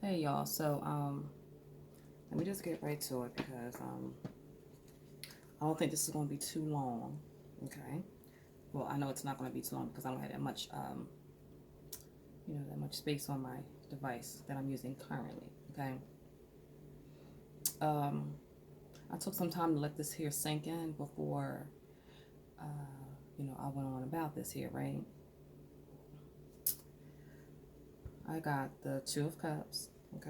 Hey y'all, so let me just get right to it because I don't think this is going to be too long. Okay. Well, I know it's not going to be too long because I don't have that much that much space on my device that I'm using currently. Okay. Um, I took some time to let this here sink in before uh, I went on about this here, right? I got the Two of Cups. Okay.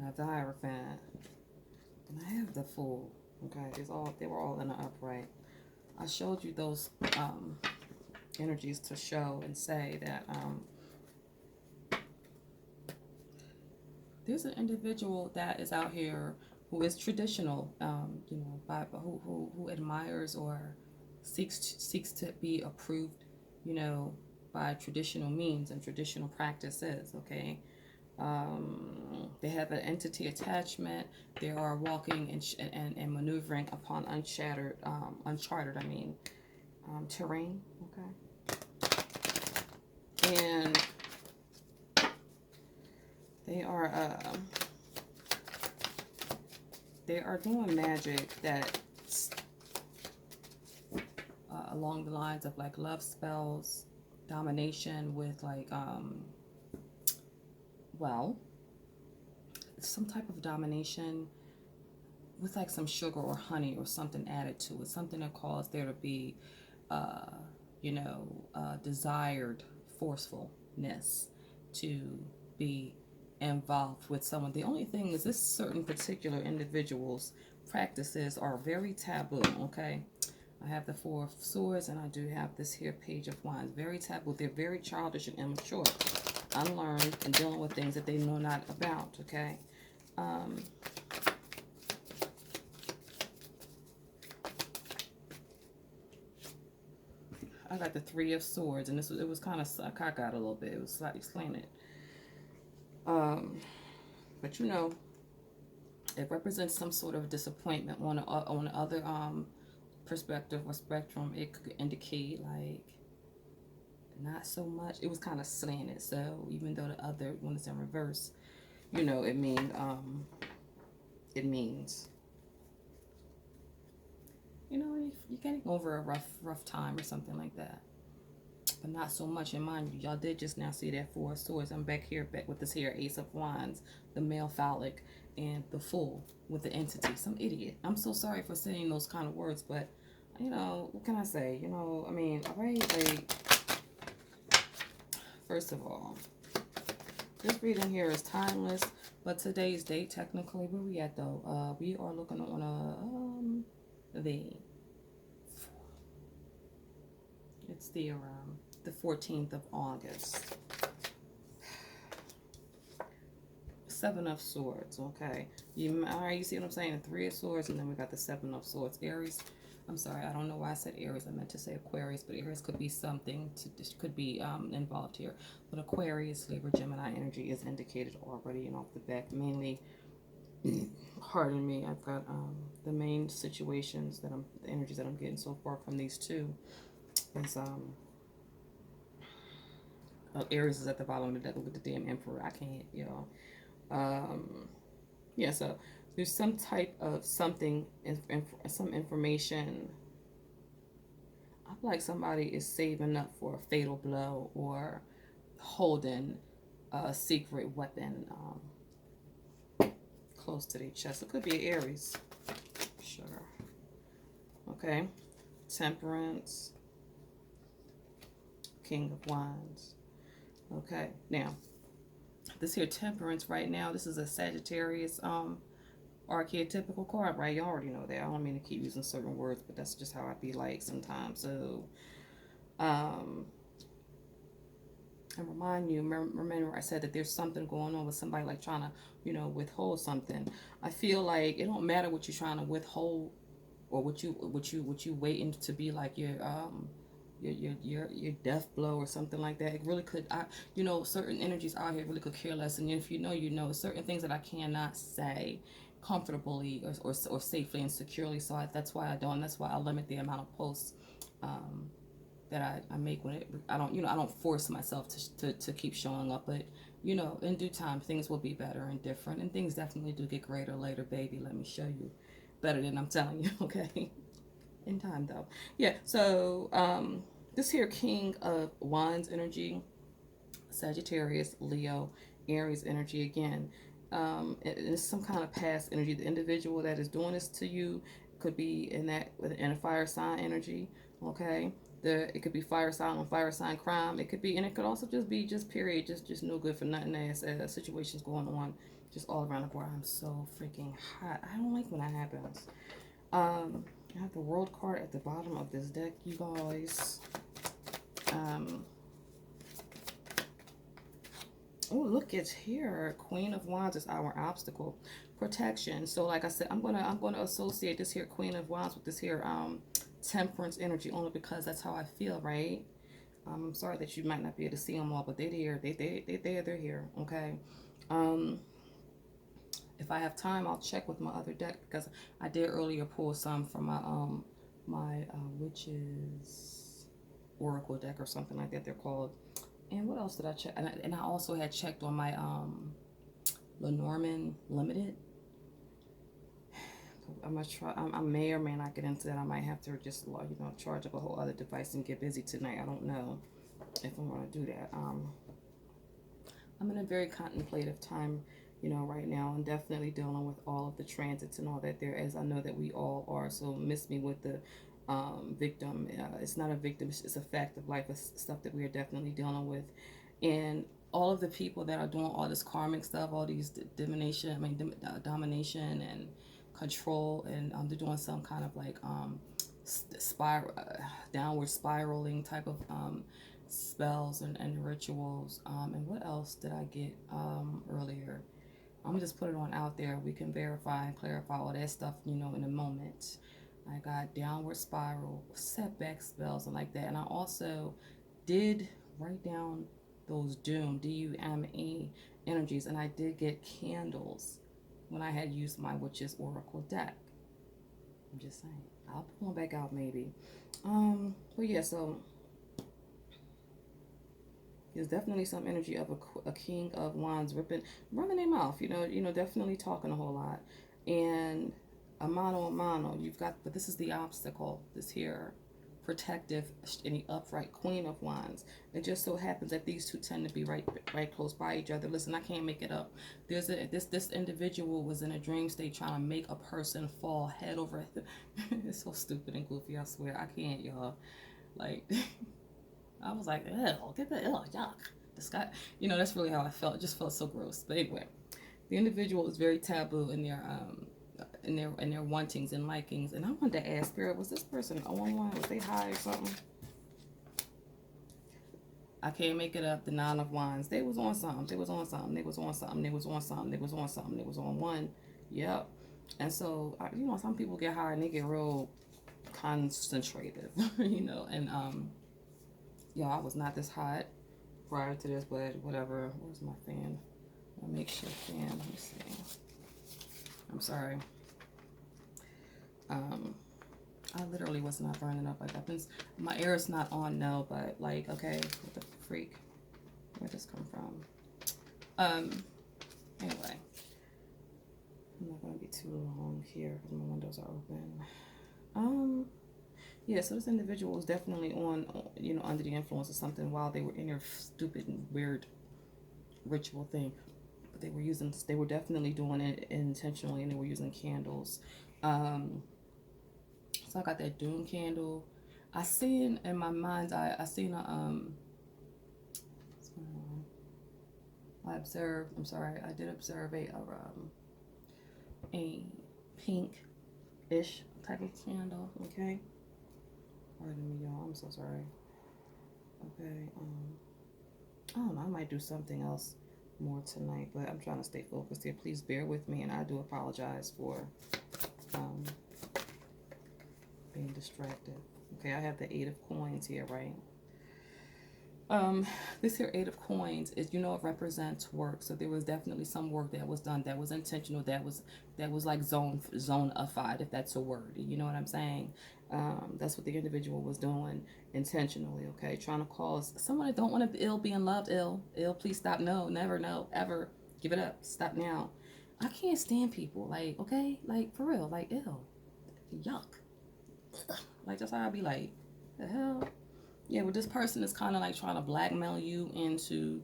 I have the Hierophant, and I have the Fool. Okay, they were all in the upright. I showed you those energies to show and say that there's an individual that is out here who is traditional, who admires or seeks to be approved, you know, by traditional means and traditional practices. Okay, they have an entity attachment. They are walking and maneuvering upon uncharted. Terrain. Okay, and they are doing magic that along the lines of like love spells, domination with well, some type of domination with like some sugar or honey or something added to it, something that caused there to be, uh, desired forcefulness to be involved with someone. The only thing is, this certain particular individual's practices are very taboo. Okay, I have the Four of Swords, and I do have this here Page of Wands. Very taboo. They're very childish and immature, unlearned, and dealing with things that they know not about. Okay. Um, I got the Three of Swords, and it was kind of cockeyed a little bit. It was slightly explain it. But it represents some sort of disappointment on the other perspective or spectrum. It could indicate like not so much. It was kind of slanted. So even though the other one is in reverse, it means you're getting over a rough time or something like that. But not so much. And mind you, y'all did just now see that Four of Swords. I'm back with this here Ace of Wands, the male phallic, and the Fool with the entity. Some idiot. I'm so sorry for saying those kind of words, but what can I say? All right, like, first of all, this reading here is timeless, but today's date, technically, where we at though? We are looking on it's the 14th of August. Seven of Swords. Okay, all right, you see what I'm saying? The Three of Swords, and then we got the Seven of Swords. Aries. I'm sorry, I don't know why I said Aries. I meant to say Aquarius, but Aries could be could be involved here. But Aquarius, Libra, Gemini energy is indicated already and off the back. Mainly, pardon me, I've got the main situations the energies that I'm getting so far from these two is Aries is at the bottom of the deck with the damn Emperor. I can't, yeah, so there's some type of something, some information. I feel like somebody is saving up for a fatal blow or holding a secret weapon close to their chest. It could be Aries. Sure. Okay. Temperance. King of Wands. Okay. Now, this here Temperance right now, this is a Sagittarius archetypical card, right? You already know that. I don't mean to keep using certain words, but that's just how I be like sometimes. So, and remind you, remember I said that there's something going on with somebody like trying to, withhold something. I feel like it don't matter what you're trying to withhold or what you waiting to be like your death blow or something like that. It really could, certain energies out here really could care less. And if certain things that I cannot say comfortably or safely and securely. So that's why I don't. That's why I limit the amount of posts that I make when I don't, I don't force myself to keep showing up, but in due time things will be better and different, and things definitely do get greater later, baby. Let me show you better than I'm telling you. Okay, in time though. Yeah, so this here King of Wands energy, Sagittarius, Leo, Aries energy again. It's some kind of past energy. The individual that is doing this to you could be in a fire sign energy. Okay, it could be fire sign on fire sign crime. It could be, and it could also just be period, just no good for nothing ass situations going on just all around the board. I'm so freaking hot. I don't like when that happens. I have the World card at the bottom of this deck, you guys. Oh, look, it's here. Queen of Wands is our obstacle. Protection. So like I said, I'm gonna associate this here Queen of Wands with this here Temperance energy, only because that's how I feel, right? I'm sorry that you might not be able to see them all, but they're here. They're here. Okay. If I have time, I'll check with my other deck, because I did earlier pull some from my witches oracle deck or something like that they're called. And what else did I check? And I also had checked on my Lenormand Limited. I'm gonna try. I may or may not get into that. I might have to just charge up a whole other device and get busy tonight. I don't know if I'm gonna do that. I'm in a very contemplative time, right now, and definitely dealing with all of the transits and all that there is. I know that we all are. So miss me with the victim. It's not a victim. It's a fact of life. It's stuff that we are definitely dealing with, and all of the people that are doing all this karmic stuff, all these domination and control, and they're doing some kind of like downward spiraling type of spells and rituals. And what else did I get earlier? I'm gonna just put it on out there. We can verify and clarify all that stuff, in a moment. I got downward spiral, setback spells, and like that. And I also did write down those D-U-M-E energies, and I did get candles when I had used my Witch's Oracle deck. I'm just saying. I'll pull them back out maybe. But yeah, so there's definitely some energy of a King of Wands running their mouth, definitely talking a whole lot. And a mano, you've got, but this is the obstacle, this here protective and the upright Queen of Wands. It just so happens that these two tend to be right close by each other. Listen, I can't make it up. This individual was in a dream state trying to make a person fall head over. It's so stupid and goofy, I swear. I can't, y'all. Like, I was like, ew, get the yuck. This guy, that's really how I felt. It just felt so gross. But anyway, the individual is very taboo in their wantings and likings. And I wanted to ask Spirit, was this person on one? Was they high or something? I can't make it up. The Nine of Wands. They was on something. They was on something. They was on something. They was on something. They was on something. They was on one. Yep. And so, some people get high and they get real concentrated, and I was not this hot prior to this, but whatever. Where's my fan? My makeshift fan. Let me see. I'm sorry. I literally was not burning up like that. My air is not on now, but like, okay, what the freak? Where'd this come from? Anyway, I'm not gonna be too long here because my windows are open. Yeah, so this individual was definitely on, under the influence of something while they were in their stupid and weird ritual thing. But they were definitely doing it intentionally, and they were using candles. So I got that doom candle. I seen in my mind's eye, I seen what's going on? I did observe a pink-ish type of candle, okay? Pardon me, y'all. I'm so sorry. Okay. I don't know. I might do something else more tonight, but I'm trying to stay focused here. Please bear with me, and I do apologize for being distracted. Okay, I have the 8 of coins here, right? Um, this here Eight of Coins is, it represents work. So there was definitely some work that was done that was intentional, that was like zone-ified, if that's a word. You know what I'm saying? That's what the individual was doing intentionally. Okay, trying to cause someone that don't want to be ill, being loved, ill. Please stop. No, never, no, ever. Give it up. Stop now. I can't stand people. Like, okay, like for real, like ill, yuck. Like that's how I be like, the hell. Yeah, well, this person is kind of like trying to blackmail you into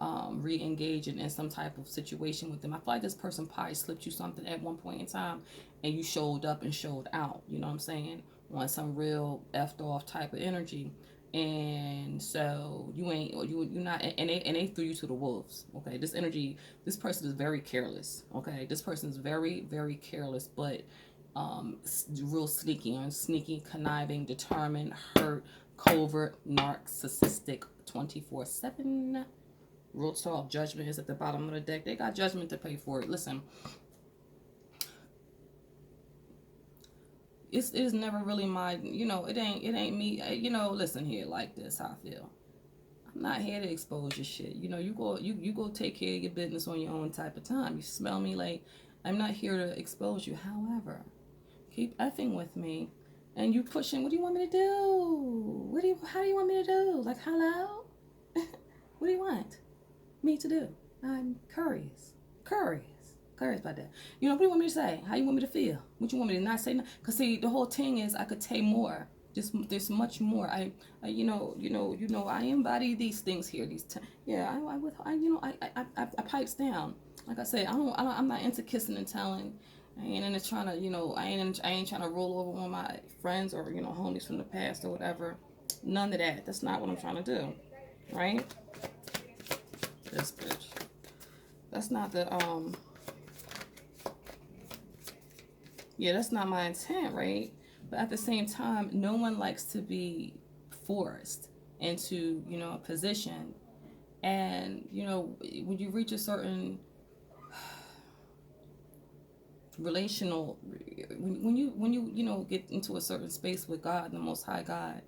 re-engaging in some type of situation with them. I feel like this person probably slipped you something at one point in time, and you showed up and showed out. You know what I'm saying? On some real effed off type of energy, and so you're not, and they threw you to the wolves. Okay, this energy, this person is very careless. Okay, this person is very, very careless, but real sneaky, conniving, determined, hurt, covert, narcissistic, 24/7. Real talk. Judgment is at the bottom of the deck. They got judgment to pay for it. Listen, it is never really my. It ain't me. Listen here, like this. How I feel. I'm not here to expose your shit. You go take care of your business on your own type of time. You smell me? Like, I'm not here to expose you. However, keep effing with me, and you pushing. What do you want me to do? How do you want me to do? Like, hello? What do you want me to do? I'm curious about that. What do you want me to say? How you want me to feel? What you want me to not say? Cause see, the whole thing is I could say more. There's much more. I embody these things here. I pipes down. Like I said, I'm not into kissing and telling. I ain't into trying to, I ain't trying to roll over on my friends or, homies from the past or whatever. None of that. That's not what I'm trying to do. Right? This bitch. That's not that's not my intent, right? But at the same time, no one likes to be forced into, a position. And, when you reach a certain relational, when you get into a certain space with God, the Most High God,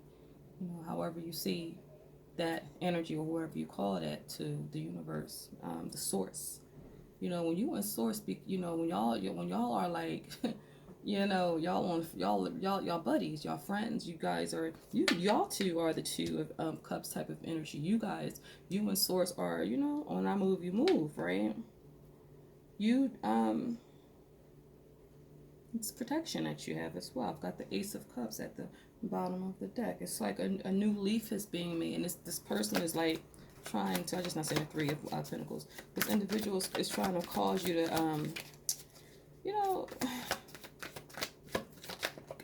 however you see that energy or whoever you call that, to the universe, the source. When you in source, when y'all are like, y'all buddies, y'all friends, you guys are, y'all two are the two of cups type of energy. You and source are, on I move, you move, right? It's protection that you have as well. I've got the Ace of Cups at the bottom of the deck. It's like a new leaf is being made, and this person is like trying to, I just not saying the Three of Pentacles. This individual is trying to cause you to,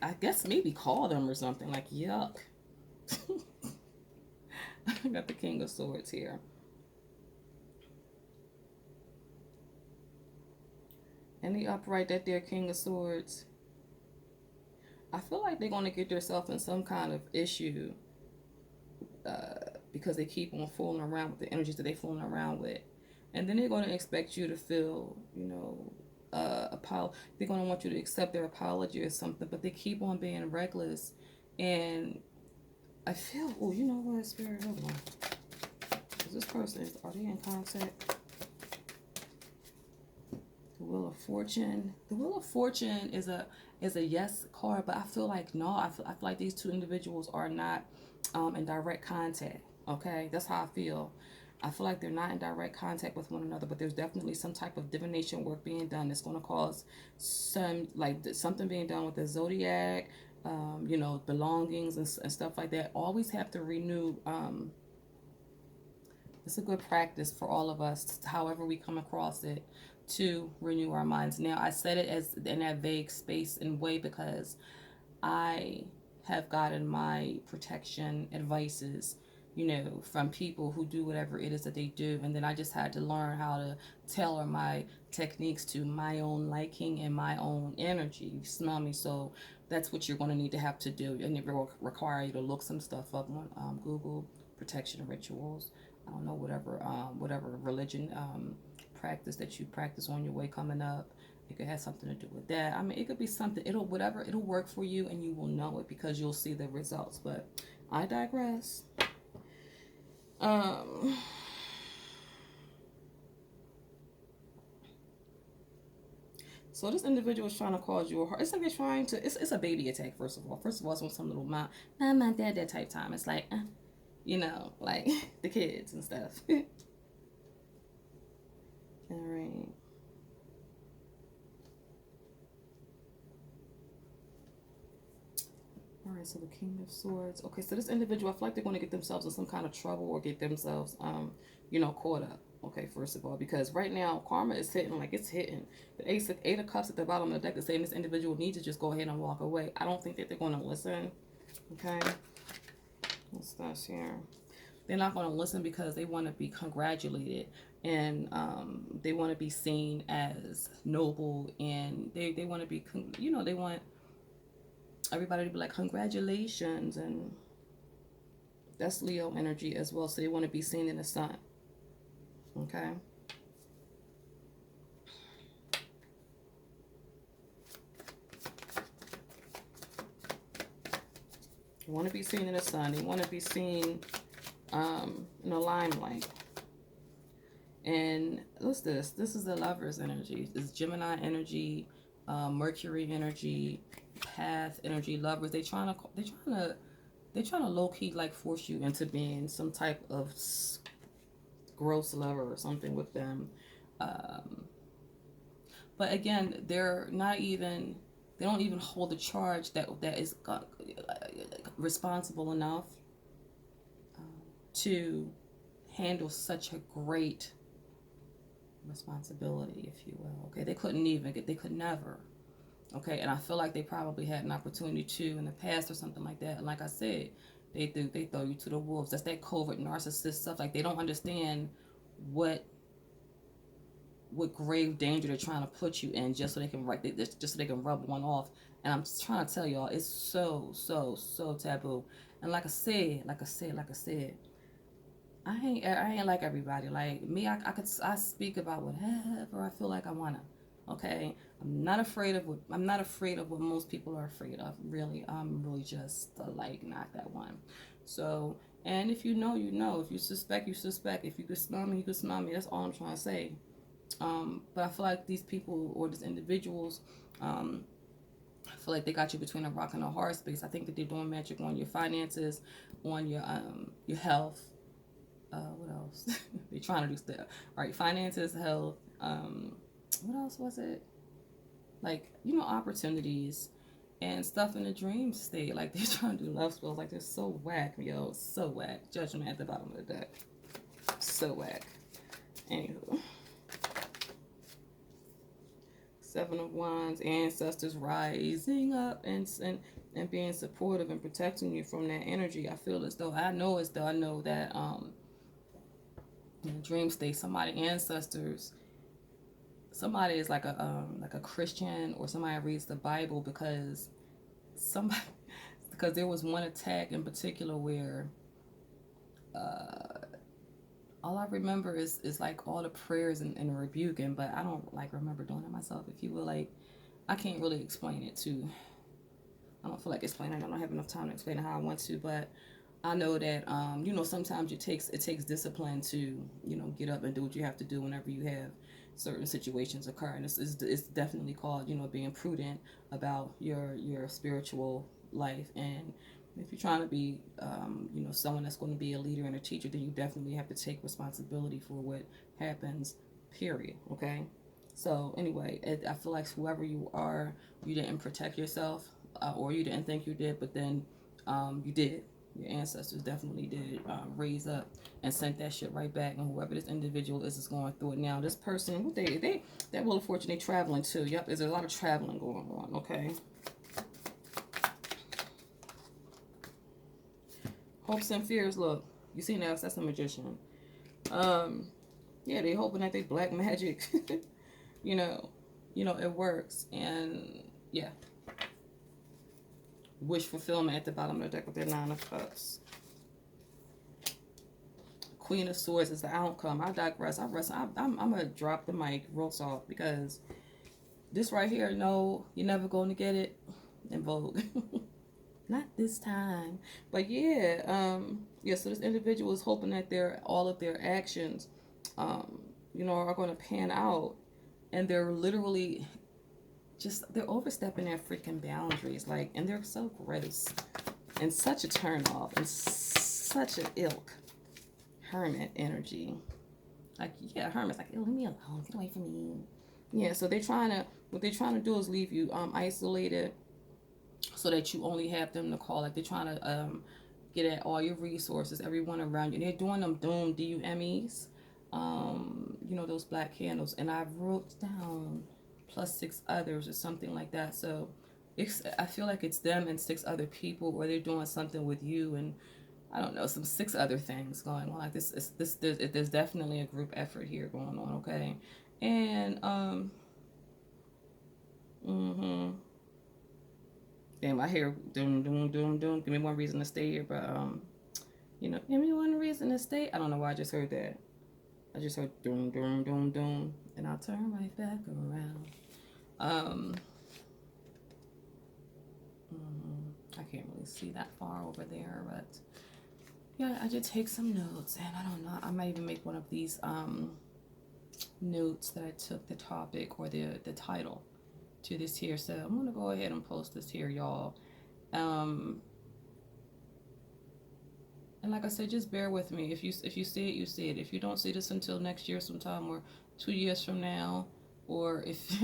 I guess maybe call them or something, like, yuck. I got the King of Swords here. And the upright, that there King of Swords. I feel like they're going to get themselves in some kind of issue because they keep on fooling around with the energies that they're fooling around with. And then they're going to expect you to feel, they're going to want you to accept their apology or something, but they keep on being reckless. And I feel, you know what, Spirit, hold on. Is this person, are they in contact? The Wheel of Fortune. The Wheel of Fortune is a yes card, but I feel like no. I feel like these two individuals are not in direct contact. Okay, that's how I feel. I feel like they're not in direct contact with one another, but there's definitely some type of divination work being done that's going to cause something being done with the zodiac, belongings and stuff like that. Always have to renew. It's a good practice for all of us, however we come across it, to renew our minds. Now, I said it as in that vague space and way because I have gotten my protection advices, from people who do whatever it is that they do. And then I just had to learn how to tailor my techniques to my own liking and my own energy. You smell me? So that's what you're going to need to have to do. And it will require you to look some stuff up on Google, protection rituals. I don't know, whatever religion practice that you practice on your way coming up. It could have something to do with that. I mean, it could be something. It'll work for you, and you will know it because you'll see the results. But I digress. Um, so this individual is trying to cause you a heart. It's like they're trying to. It's a baby attack. First of all, it's on some little mom, dad type time. It's like, like the kids and stuff. All right. All right, so the King of Swords. Okay, so this individual, I feel like they're going to get themselves in some kind of trouble or get themselves, caught up. Okay, first of all, because right now karma is hitting like it's hitting. The Eight of Cups at the bottom of the deck is saying this individual needs to just go ahead and walk away. I don't think that they're going to listen. Okay, what's this here? They're not going to listen because they want to be congratulated and they want to be seen as noble, and they want to be, they want everybody to be like, congratulations, and that's Leo energy as well. So they want to be seen in the sun. Okay. They want to be seen in the sun. They want to be seen in the limelight. And what's this? This is the Lover's energy. This is Gemini energy, Mercury energy, Path energy, Lovers. They're trying to low key like force you into being some type of gross lover or something with them. But again, they don't even hold the charge that is responsible enough to handle such a great responsibility, if you will. Okay, they could never. Okay, and I feel like they probably had an opportunity to in the past or something like that. And like I said, they throw you to the wolves. That's that covert narcissist stuff. Like they don't understand what grave danger they're trying to put you in just so they can just so they can rub one off. And I'm trying to tell y'all, it's so taboo. And like I said, I ain't like everybody. Like me, I speak about whatever I feel like I wanna. Okay, I'm not afraid of what most people are afraid of. Really, I'm really just like not that one. So, and if you know, you know. If you suspect, you suspect. If you could smell me, you could smell me. That's all I'm trying to say. But I feel like these people or these individuals, I feel like they got you between a rock and a hard space. I think that they're doing magic on your finances, on your health. What else? They're trying to do stuff. All right, finances, health. What else was it? Like, opportunities and stuff in the dream state. Like they're trying to do love spells. Like they're so whack, yo. So whack. Judgment at the bottom of the deck. So whack. Anywho. Seven of Wands, ancestors rising up and being supportive and protecting you from that energy. I feel I know that in the dream state, somebody is like a Christian or somebody reads the Bible because there was one attack in particular where all I remember is like all the prayers and rebuking, but I don't like remember doing it myself, if you will. Like I can't really explain it I don't feel like explaining it. I don't have enough time to explain it how I want to, but I know that sometimes it takes discipline to get up and do what you have to do whenever you have certain situations occur, and it's definitely called being prudent about your spiritual life. And if you're trying to be someone that's going to be a leader and a teacher, then you definitely have to take responsibility for what happens, period. Okay, so anyway, I feel like whoever you are, you didn't protect yourself, or you didn't think you did, but then you did. Your ancestors definitely did raise up and sent that shit right back. And whoever this individual is going through it now. This person, that Wheel of Fortune, they traveling too. Yep, there's a lot of traveling going on. Okay. Hopes and fears. Look, you see now, that's a magician. Yeah, they hoping that they black magic. It works. And yeah. Wish fulfillment at the bottom of the deck with their Nine of Cups. Queen of Swords is the outcome. I digress. I'm going to drop the mic real soft because this right here, no, you're never going to get it in Vogue. Not this time. But yeah, yeah, so this individual is hoping that all of their actions, are going to pan out. And they're literally they're overstepping their freaking boundaries. Like, and they're so gross and such a turn off and such an ilk. Hermit energy. Like, yeah, hermit's like, leave me alone. Get away from me. Yeah, so what they're trying to do is leave you isolated so that you only have them to call. Like, they're trying to get at all your resources, everyone around you. They're doing them doom, DUMEs, those black candles. And I wrote down plus 6 others or something like that. So I feel like it's them and 6 other people, or they're doing something with you and I don't know, some 6 other things going on. Like there's definitely a group effort here going on, okay? And mm-hmm. Damn, I hear doom doom doom doom. Give me one reason to stay here, but give me one reason to stay. I don't know why I just heard that. I just heard doom doom doom doom, and I'll turn right back around. I can't really see that far over there, but yeah, I did take some notes, and I don't know. I might even make one of these notes that I took the topic or the title to this here. So I'm gonna go ahead and post this here, y'all. And like I said, just bear with me. If you see it, you see it. If you don't see this until next year sometime or 2 years from now, or if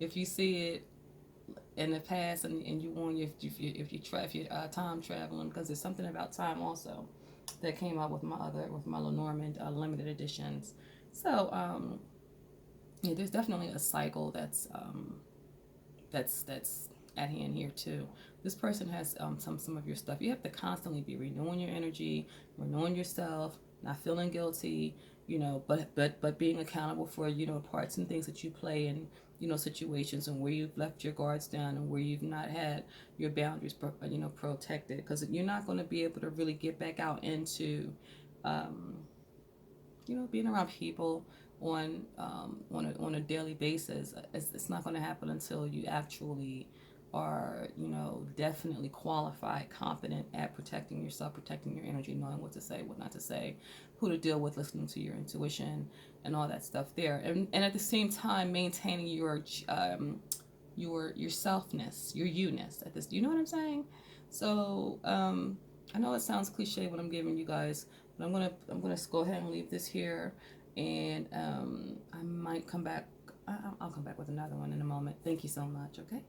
if you see it in the past and you want if you're time traveling, because there's something about time also that came out with my Lenormand limited editions. So yeah, there's definitely a cycle that's at hand here too. This person has some of your stuff. You have to constantly be renewing your energy, renewing yourself, not feeling guilty, but being accountable for parts and things that you play in situations and where you've left your guards down and where you've not had your boundaries protected, because you're not going to be able to really get back out into being around people on a daily basis. It's not going to happen until you actually are definitely qualified, confident at protecting yourself, protecting your energy, knowing what to say, what not to say, who to deal with, listening to your intuition and all that stuff there, and at the same time maintaining your selfness, your you-ness at this. You know what I'm saying? So I know it sounds cliche what I'm giving you guys, but I'm gonna go ahead and leave this here, and I might come back. I'll come back with another one in a moment. Thank you so much. Okay.